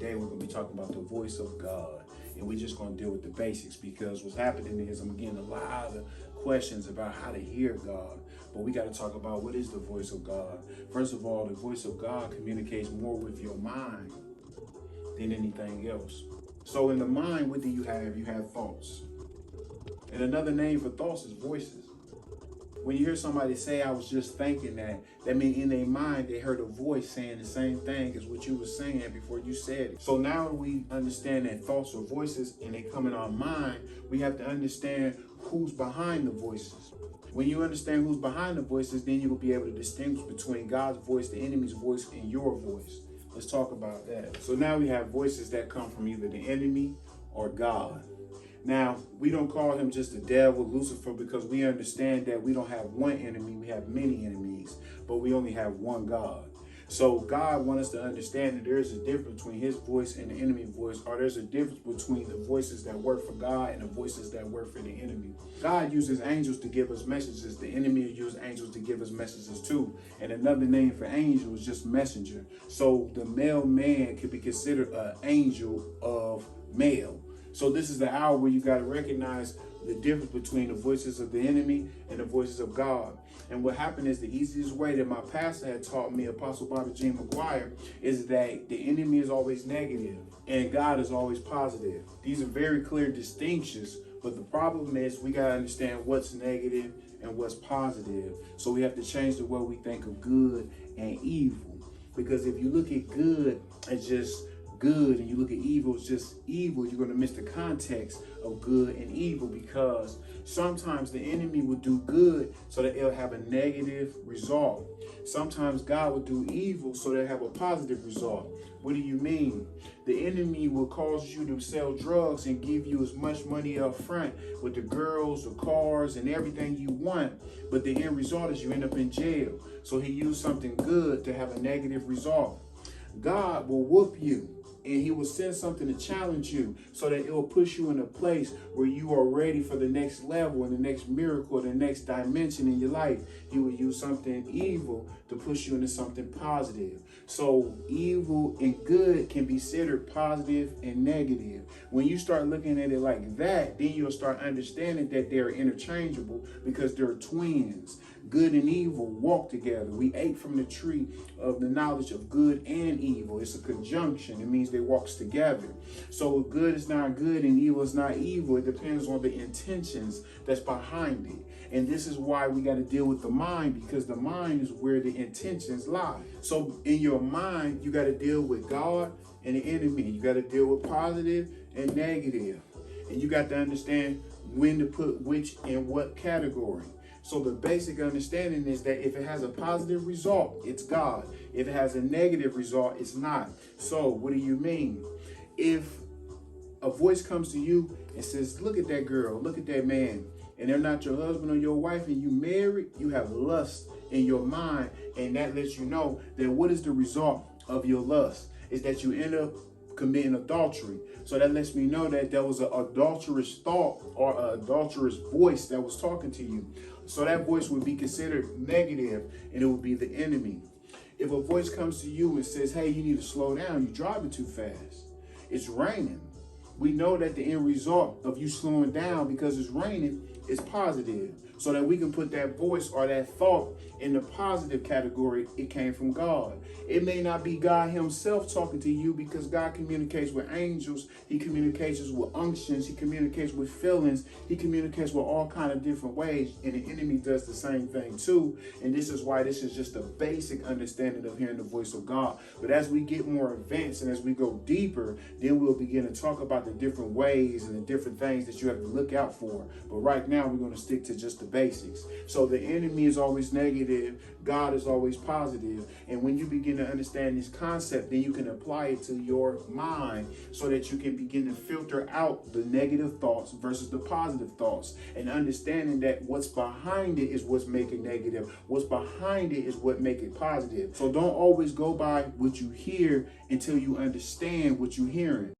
today we're going to be talking about the voice of God. And we're just going to deal with the basics, because what's happening is I'm getting a lot of questions about how to hear God. But we got to talk about what is the voice of God. First of all, the voice of God communicates more with your mind than anything else. So in the mind, what do you have? You have thoughts. And another name for thoughts is voices. When you hear somebody say, I was just thinking that means in their mind, they heard a voice saying the same thing as what you were saying before you said it. So now we understand that thoughts are voices and they come in our mind. We have to understand who's behind the voices. When you understand who's behind the voices, then you will be able to distinguish between God's voice, the enemy's voice, and your voice. Let's talk about that. So now we have voices that come from either the enemy or God. Now, we don't call him just the devil, Lucifer, because we understand that we don't have one enemy, we have many enemies, but we only have one God. So God wants us to understand that there's a difference between his voice and the enemy's voice, or there's a difference between the voices that work for God and the voices that work for the enemy. God uses angels to give us messages. The enemy uses angels to give us messages too. And another name for angel is just messenger. So the male man could be considered an angel of male. So this is the hour where you got to recognize the difference between the voices of the enemy and the voices of God. And what happened is the easiest way that my pastor had taught me, Apostle Bobby G. McGuire, is that the enemy is always negative and God is always positive. These are very clear distinctions, but the problem is we got to understand what's negative and what's positive. So we have to change the way we think of good and evil. Because if you look at good as just good and you look at evil as just evil, you're going to miss the context of good and evil, because sometimes the enemy will do good so that it'll have a negative result. Sometimes God will do evil so that it'll have a positive result. What do you mean? The enemy will cause you to sell drugs and give you as much money up front with the girls, the cars, and everything you want, but the end result is you end up in jail. So he used something good to have a negative result. God will whoop you, and he will send something to challenge you so that it will push you in a place where you are ready for the next level and the next miracle, the next dimension in your life. He will use something evil to push you into something positive. So evil and good can be considered positive and negative. When you start looking at it like that, then you'll start understanding that they're interchangeable, because they're twins. Good and evil walk together. We ate from the tree of the knowledge of good and evil. It's a conjunction. It means they walks together. So good is not good and evil is not evil. It depends on the intentions that's behind it. And this is why we got to deal with the mind, because the mind is where the intentions lie. So in your mind, you got to deal with God and the enemy. You got to deal with positive and negative. And you got to understand when to put which in what category. So the basic understanding is that if it has a positive result, it's God. If it has a negative result, it's not. So what do you mean? If a voice comes to you and says, look at that girl, look at that man, and they're not your husband or your wife, and you married, you have lust in your mind, and that lets you know that what is the result of your lust is that you end up committing adultery. So that lets me know that there was an adulterous thought or an adulterous voice that was talking to you. So that voice would be considered negative, and it would be the enemy. If a voice comes to you and says, hey, you need to slow down, you're driving too fast, it's raining, we know that the end result of you slowing down because it's raining is positive, so that we can put that voice or that thought in the positive category. It came from God. It may not be God himself talking to you, because God communicates with angels. He communicates with unctions. He communicates with feelings. He communicates with all kinds of different ways, and the enemy does the same thing too. And this is why this is just a basic understanding of hearing the voice of God. But as we get more advanced and as we go deeper, then we'll begin to talk about the different ways and the different things that you have to look out for. But right now we're going to stick to just the basics. So the enemy is always negative, God is always positive. And when you begin to understand this concept, then you can apply it to your mind so that you can begin to filter out the negative thoughts versus the positive thoughts, and understanding that what's behind it is what's making negative. What's behind it is what make it positive. So don't always go by what you hear until you understand what you're hearing.